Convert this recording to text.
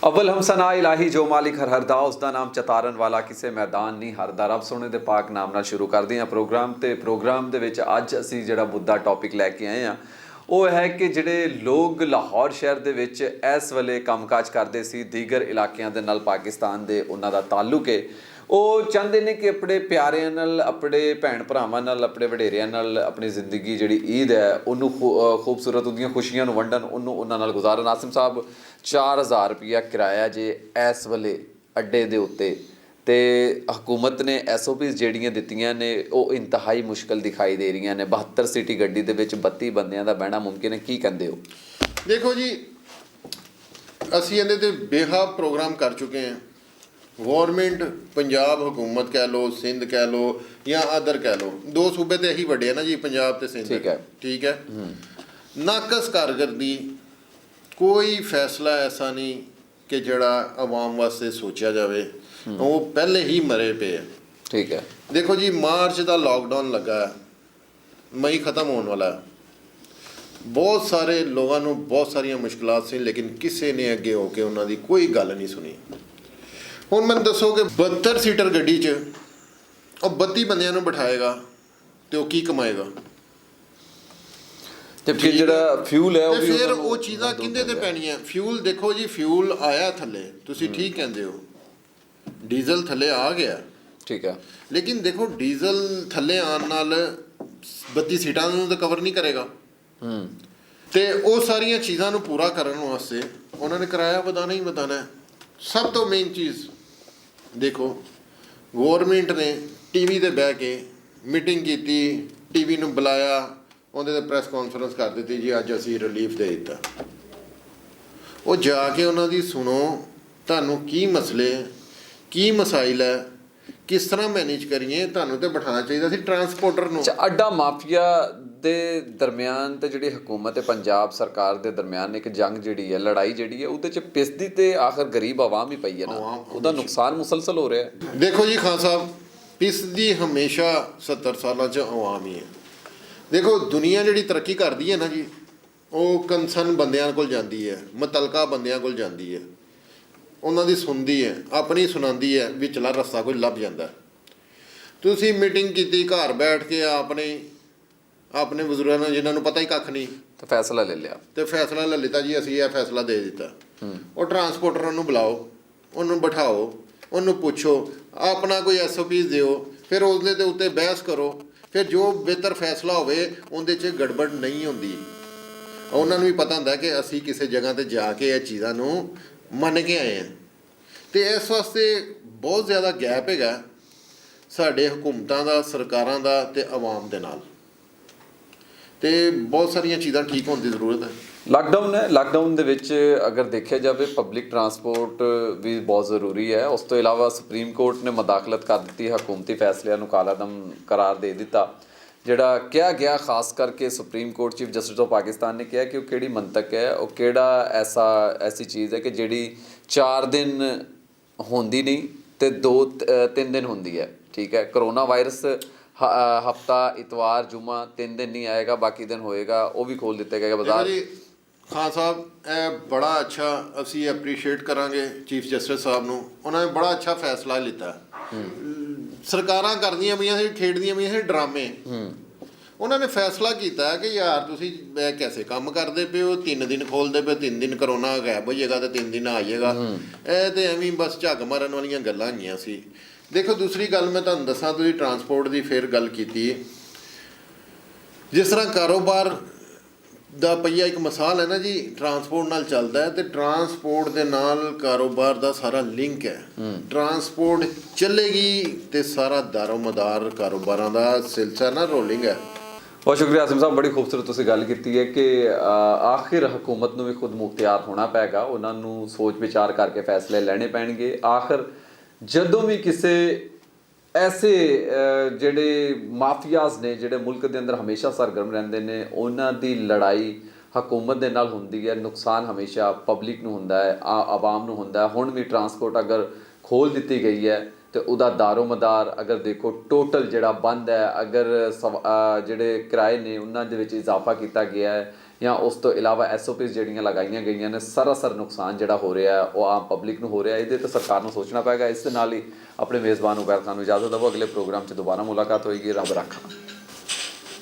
अव्वल हम सना इलाही जो मालिक हर हरदा उसका नाम चतारन वाला किसे मैदान नहीं हारदा। रब सोने दे पाक नाम नाल शुरू करते हैं प्रोग्राम दे विच अज असी जिहड़ा मुद्दा टॉपिक लैके आए हैं वो है कि जिहड़े लोग लाहौर शहर दे विच इस वेले कामकाज करते सी दीगर इलाकिਆਂ ਦੇ ਨਾਲ पाकिस्तान ਦੇ ਉਹਨਾਂ ਦਾ ਤਾਲੁਕ है ਉਹ ਚਾਹੁੰਦੇ ਨੇ ਕਿ ਆਪਣੇ ਪਿਆਰਿਆਂ ਨਾਲ ਆਪਣੇ ਭੈਣ ਭਰਾਵਾਂ ਨਾਲ ਆਪਣੇ ਵਡੇਰਿਆਂ ਨਾਲ ਆਪਣੀ ਜ਼ਿੰਦਗੀ ਜਿਹੜੀ ਈਦ ਹੈ ਉਹਨੂੰ ਖੂਬਸੂਰਤ ਉਹਦੀਆਂ ਖੁਸ਼ੀਆਂ ਨੂੰ ਵੰਡਣ ਉਹਨੂੰ ਉਹਨਾਂ ਨਾਲ ਗੁਜ਼ਾਰਨ। ਆਸਿਮ ਸਾਹਿਬ 4000 ਰੁਪਇਆ ਕਿਰਾਇਆ ਜੇ ਇਸ ਵੇਲੇ ਅੱਡੇ ਦੇ ਉੱਤੇ ਤੇ ਹਕੂਮਤ ਨੇ SOPs ਜਿਹੜੀਆਂ ਦਿੱਤੀਆਂ ਨੇ ਉਹ ਇੰਤਹਾਈ ਮੁਸ਼ਕਲ ਦਿਖਾਈ ਦੇ ਰਹੀਆਂ ਨੇ। 72 ਸੀਟੀ ਗੱਡੀ ਦੇ ਵਿੱਚ 32 ਬੰਦਿਆਂ ਦਾ ਬਹਿਣਾ ਮੁਮਕਿਨ ਹੈ, ਕੀ ਕਹਿੰਦੇ ਹੋ? ਦੇਖੋ ਜੀ, ਅਸੀਂ ਇਹਦੇ ਤੇ ਬੇਹੱਦ ਪ੍ਰੋਗਰਾਮ ਕਰ ਚੁੱਕੇ ਹਾਂ। ਗੌਰਮੈਂਟ ਪੰਜਾਬ हुकूमत कह लो, सिंध कह लो या अदर कह लो, दो सूबे तो यही वड्डे है ना जी, पंजाब ते सिंध। ठीक है। नाकस कारकरदगी, कोई फैसला ऐसा नहीं कि जड़ा आवाम वास्ते सोचा जाए, वो पहले ही मरे पे है। ठीक है। देखो जी, मार्च का लॉकडाउन लगा है, मई खत्म होने वाला है। बहुत सारे लोगों को बहुत सारिया मुश्किलात सी, लेकिन किसी ने अगे होके उन्होंने कोई गल नहीं सुनी। ਹੁਣ ਮੈਨੂੰ ਦੱਸੋ ਕਿ 72 ਸੀਟਰ ਗੱਡੀ 'ਚ ਉਹ 32 ਬੰਦਿਆਂ ਨੂੰ ਬਿਠਾਏਗਾ ਤੇ ਉਹ ਕੀ ਕਮਾਏਗਾ? ਤੇ ਫਿਰ ਜਿਹੜਾ ਫਿਊਲ ਹੈ ਉਹ ਵੀ ਫਿਰ ਉਹ ਚੀਜ਼ਾਂ ਕਿੰਦੇ ਤੇ ਪੈਣੀਆਂ? ਫਿਊਲ ਦੇਖੋ ਜੀ, ਫਿਊਲ ਆਇਆ ਥੱਲੇ, ਤੁਸੀਂ ਠੀਕ ਕਹਿੰਦੇ ਹੋ, ਡੀਜ਼ਲ ਥੱਲੇ ਆ ਗਿਆ। ਠੀਕ ਹੈ। ਲੇਕਿਨ ਦੇਖੋ, ਡੀਜ਼ਲ ਥੱਲੇ ਆਉਣ ਨਾਲ 32 ਸੀਟਾਂ ਨੂੰ ਤਾਂ ਕਵਰ ਨਹੀਂ ਕਰੇਗਾ। ਤੇ ਉਹ ਸਾਰੀਆਂ ਚੀਜ਼ਾਂ ਨੂੰ ਪੂਰਾ ਕਰਨ ਵਾਸਤੇ ਉਹਨਾਂ ਨੇ ਕਿਰਾਇਆ ਵਧਾਉਣਾ ਹੀ ਵਧਾਉਣਾ ਹੈ। ਸਭ ਤੋਂ ਮੇਨ ਚੀਜ਼ ਦੇਖੋ, ਗੌਰਮੈਂਟ ਨੇ TV 'ਤੇ ਬਹਿ ਕੇ ਮੀਟਿੰਗ ਕੀਤੀ, TV ਨੂੰ ਬੁਲਾਇਆ, ਉਹਦੇ 'ਤੇ ਪ੍ਰੈਸ ਕਾਨਫਰੰਸ ਕਰ ਦਿੱਤੀ ਜੀ ਅੱਜ ਅਸੀਂ ਰਿਲੀਫ ਦੇ ਦਿੱਤਾ। ਉਹ ਜਾ ਕੇ ਉਹਨਾਂ ਦੀ ਸੁਣੋ, ਤੁਹਾਨੂੰ ਕੀ ਮਸਲੇ, ਕੀ ਮਸਾਇਲ ਹੈ, ਕਿਸ ਤਰ੍ਹਾਂ ਮੈਨੇਜ ਕਰੀਏ। ਤੁਹਾਨੂੰ ਤਾਂ ਬਿਠਾਉਣਾ ਚਾਹੀਦਾ ਸੀ ਟਰਾਂਸਪੋਰਟਰ ਨੂੰ। ਅੱਡਾ ਮਾਫੀਆ ਦੇ ਦਰਮਿਆਨ ਤੇ ਜਿਹੜੀ ਹਕੂਮਤ ਹੈ ਪੰਜਾਬ ਸਰਕਾਰ ਦੇ ਦਰਮਿਆਨ ਇੱਕ ਜੰਗ ਜਿਹੜੀ ਹੈ, ਲੜਾਈ ਜਿਹੜੀ ਹੈ, ਉਹਦੇ 'ਚ ਪਿਸਦੀ ਤੇ ਆਖਰ ਗਰੀਬ ਆਵਾਮ ਹੀ ਪਈ ਹੈ ਨਾ, ਉਹਦਾ ਨੁਕਸਾਨ ਮੁਸਲਸਲ ਹੋ ਰਿਹਾ ਹੈ। ਦੇਖੋ ਜੀ ਖਾਨ ਸਾਹਿਬ, ਪਿਸਦੀ ਹਮੇਸ਼ਾ 70 ਸਾਲਾਂ 'ਚ ਆਵਾਮ ਹੀ ਹੈ। ਦੇਖੋ, ਦੁਨੀਆ ਜਿਹੜੀ ਤਰੱਕੀ ਕਰਦੀ ਹੈ ਨਾ ਜੀ, ਉਹ ਕਨਸਰਨ ਬੰਦਿਆਂ ਕੋਲ ਜਾਂਦੀ ਹੈ, ਮੁਤਲਕਾ ਬੰਦਿਆਂ ਕੋਲ ਜਾਂਦੀ ਹੈ, ਉਹਨਾਂ ਦੀ ਸੁਣਦੀ ਹੈ, ਆਪਣੀ ਸੁਣਾਉਂਦੀ ਹੈ, ਵਿਚਲਾ ਰਸਤਾ ਕੋਈ ਲੱਭ ਜਾਂਦਾ। ਤੁਸੀਂ ਮੀਟਿੰਗ ਕੀਤੀ ਘਰ ਬੈਠ ਕੇ ਆਪਣੇ ਬਜ਼ੁਰਗਾਂ ਨਾਲ, ਜਿਨ੍ਹਾਂ ਨੂੰ ਪਤਾ ਹੀ ਕੱਖ ਨਹੀਂ, ਤੇ ਫੈਸਲਾ ਲੈ ਲਿਆ ਤੇ ਫੈਸਲਾ ਲੈ ਲਿੱਤਾ ਜੀ ਅਸੀਂ ਇਹ ਫੈਸਲਾ ਦੇ ਦਿੱਤਾ। ਉਹ ਟਰਾਂਸਪੋਰਟਰਾਂ ਨੂੰ ਬੁਲਾਓ, ਉਹਨੂੰ ਬਿਠਾਓ, ਉਹਨੂੰ ਪੁੱਛੋ, ਆਪਣਾ ਕੋਈ SOPs ਦਿਓ, ਫਿਰ ਉਸਦੇ ਦੇ ਉੱਤੇ ਬਹਿਸ ਕਰੋ, ਫਿਰ ਜੋ ਬਿਹਤਰ ਫੈਸਲਾ ਹੋਵੇ ਉਹਦੇ 'ਚ ਗੜਬੜ ਨਹੀਂ ਹੁੰਦੀ। ਉਹਨਾਂ ਨੂੰ ਵੀ ਪਤਾ ਹੁੰਦਾ ਕਿ ਅਸੀਂ ਕਿਸੇ ਜਗ੍ਹਾ 'ਤੇ ਜਾ ਕੇ ਇਹ ਚੀਜ਼ਾਂ ਨੂੰ ਮੰਨ ਕੇ ਆਏ ਹਾਂ। ਅਤੇ ਇਸ ਵਾਸਤੇ ਬਹੁਤ ਜ਼ਿਆਦਾ ਗੈਪ ਹੈਗਾ ਸਾਡੇ ਹਕੂਮਤਾਂ ਦਾ, ਸਰਕਾਰਾਂ ਦਾ ਅਤੇ ਆਵਾਮ ਦੇ ਨਾਲ, ਅਤੇ ਬਹੁਤ ਸਾਰੀਆਂ ਚੀਜ਼ਾਂ ਠੀਕ ਹੋਣ ਦੀ ਜ਼ਰੂਰਤ ਹੈ। ਲਾਕਡਾਊਨ ਹੈ, ਲਾਕਡਾਊਨ ਦੇ ਵਿੱਚ ਅਗਰ ਦੇਖਿਆ ਜਾਵੇ ਪਬਲਿਕ ਟਰਾਂਸਪੋਰਟ ਵੀ ਬਹੁਤ ਜ਼ਰੂਰੀ ਹੈ। ਉਸ ਤੋਂ ਇਲਾਵਾ ਸੁਪਰੀਮ ਕੋਰਟ ਨੇ ਮੁਦਾਖਲਤ ਕਰ ਦਿੱਤੀ, ਹਕੂਮਤੀ ਫੈਸਲਿਆਂ ਨੂੰ ਕਾਲਾਦਮ ਕਰਾਰ ਦੇ ਦਿੱਤਾ। ਜਿਹੜਾ ਕਿਹਾ ਗਿਆ ਖਾਸ ਕਰਕੇ supreme court chief justice of Pakistan ਨੇ ਕਿਹਾ ਕਿ ਉਹ ਕਿਹੜੀ ਮੰਤਕ ਹੈ, ਉਹ ਕਿਹੜਾ ਐਸੀ ਚੀਜ਼ ਹੈ ਕਿ ਜਿਹੜੀ 4 ਦਿਨ ਹੁੰਦੀ ਨਹੀਂ ਤੇ 2-3 ਦਿਨ ਹੁੰਦੀ ਹੈ। ਠੀਕ ਹੈ। ਕਰੋਨਾ ਵਾਇਰਸ ਹਫਤਾ ਇਤਵਾਰ ਜੁਮਾ 3 ਦਿਨ ਨਹੀਂ ਆਏਗਾ, ਬਾਕੀ ਦਿਨ ਹੋਏਗਾ, ਉਹ ਵੀ ਖੋਲ੍ਹ ਦਿੱਤਾ ਜਾਏਗਾ ਬਾਜ਼ਾਰ। ਖਾਨ ਸਾਹਿਬ, ਇਹ ਬੜਾ ਅੱਛਾ, ਅਸੀਂ ਐਪਰੀਸ਼ੀਏਟ ਕਰਾਂਗੇ ਚੀਫ ਜਸਟਿਸ ਸਾਹਿਬ ਨੂੰ, ਉਹਨਾਂ ਨੇ ਬੜਾ ਅੱਛਾ ਫੈਸਲਾ ਲਿੱਤਾ। ਸਰਕਾਰਾਂ ਕਰਦੀਆਂ ਪਈਆਂ ਸੀ, ਖੇਡਦੀਆਂ ਪਈਆਂ ਸੀ ਡਰਾਮੇ। ਉਹਨਾਂ ਨੇ ਫੈਸਲਾ ਕੀਤਾ ਕਿ ਯਾਰ ਤੁਸੀਂ ਕੈਸੇ ਕੰਮ ਕਰਦੇ ਪਏ ਹੋ, 3 ਦਿਨ ਖੋਲ੍ਹਦੇ ਪਏ, 3 ਦਿਨ ਕਰੋਨਾ ਗਾਇਬ ਹੋ ਜਾਏਗਾ ਅਤੇ 3 ਦਿਨ ਆ ਜਾਏਗਾ। ਇਹ ਤਾਂ ਐਵੇਂ ਬਸ ਝੱਗ ਮਾਰਨ ਵਾਲੀਆਂ ਗੱਲਾਂ ਹੈਗੀਆਂ ਸੀ। ਦੇਖੋ, ਦੂਸਰੀ ਗੱਲ ਮੈਂ ਤੁਹਾਨੂੰ ਦੱਸਾਂ, ਤੁਸੀਂ ਟਰਾਂਸਪੋਰਟ ਦੀ ਫਿਰ ਗੱਲ ਕੀਤੀ, ਜਿਸ ਤਰ੍ਹਾਂ ਕਾਰੋਬਾਰ ਦਾ ਪਹੀਆ ਇੱਕ ਮਿਸਾਲ ਹੈ ਨਾ ਜੀ, ਟਰਾਂਸਪੋਰਟ ਨਾਲ ਚੱਲਦਾ ਹੈ ਅਤੇ ਟਰਾਂਸਪੋਰਟ ਦੇ ਨਾਲ ਕਾਰੋਬਾਰ ਦਾ ਸਾਰਾ ਲਿੰਕ ਹੈ। ਟਰਾਂਸਪੋਰਟ ਚੱਲੇਗੀ ਅਤੇ ਸਾਰਾ ਦਾਰੋਮਦਾਰ ਕਾਰੋਬਾਰਾਂ ਦਾ ਸਿਲਸਿਲਾ ਨਾ ਰੋਲਿੰਗ ਹੈ। ਬਹੁਤ ਸ਼ੁਕਰੀਆ ਆਸਿਮ ਸਾਹਿਬ, ਬੜੀ ਖੂਬਸੂਰਤ ਤੁਸੀਂ ਗੱਲ ਕੀਤੀ ਹੈ ਕਿ ਆਖਿਰ ਹਕੂਮਤ ਨੂੰ ਵੀ ਖੁਦ ਮੁਖਤਿਆਰ ਹੋਣਾ ਪਏਗਾ, ਉਹਨਾਂ ਨੂੰ ਸੋਚ ਵਿਚਾਰ ਕਰਕੇ ਫੈਸਲੇ ਲੈਣੇ ਪੈਣਗੇ। ਆਖਿਰ ਜਦੋਂ ਵੀ ਕਿਸੇ ਐਸੇ ਜਿਹੜੇ ਮਾਫੀਆਜ਼ ਨੇ ਜਿਹੜੇ ਮੁਲਕ ਦੇ ਅੰਦਰ ਹਮੇਸ਼ਾ ਸਰਗਰਮ ਰਹਿੰਦੇ ਨੇ, ਉਹਨਾਂ ਦੀ ਲੜਾਈ ਹਕੂਮਤ ਦੇ ਨਾਲ ਹੁੰਦੀ ਹੈ, ਨੁਕਸਾਨ ਹਮੇਸ਼ਾ ਪਬਲਿਕ ਨੂੰ ਹੁੰਦਾ ਹੈ, ਆਵਾਮ ਨੂੰ ਹੁੰਦਾ ਹੈ। ਹੁਣ ਵੀ ਟਰਾਂਸਪੋਰਟ ਅਗਰ ਖੋਲ੍ਹ ਦਿੱਤੀ ਗਈ ਹੈ ਤੇ ਉਹਦਾ ਦਾਰੋ ਮਦਾਰ ਅਗਰ ਦੇਖੋ ਟੋਟਲ ਜਿਹੜਾ ਬੰਦ ਹੈ, ਅਗਰ ਜਿਹੜੇ ਕਿਰਾਏ ਨੇ ਉਹਨਾਂ ਦੇ ਵਿੱਚ ਇਜ਼ਾਫਾ ਕੀਤਾ ਗਿਆ ਹੈ ਜਾਂ ਉਸ ਤੋਂ ਇਲਾਵਾ SOPs ਜਿਹੜੀਆਂ ਲਗਾਈਆਂ ਗਈਆਂ ਨੇ, ਸਰਾਸਰ ਨੁਕਸਾਨ ਜਿਹੜਾ ਹੋ ਰਿਹਾ ਹੈ ਉਹ ਆਮ ਪਬਲਿਕ ਨੂੰ ਹੋ ਰਿਹਾ। ਇਹਦੇ ਤੇ ਸਰਕਾਰ ਨੂੰ ਸੋਚਣਾ ਪਏਗਾ। ਇਸ ਦੇ ਨਾਲ ਹੀ ਆਪਣੇ ਮੇਜ਼ਬਾਨ ਉਬੈਰ ਖਾਨ ਨੂੰ ਇਜਾਜ਼ਤ ਦੇਵੋ। ਅਗਲੇ ਪ੍ਰੋਗਰਾਮ 'ਚ ਦੁਬਾਰਾ ਮੁਲਾਕਾਤ ਹੋਏਗੀ। ਰੱਬ ਰਾਖਾ।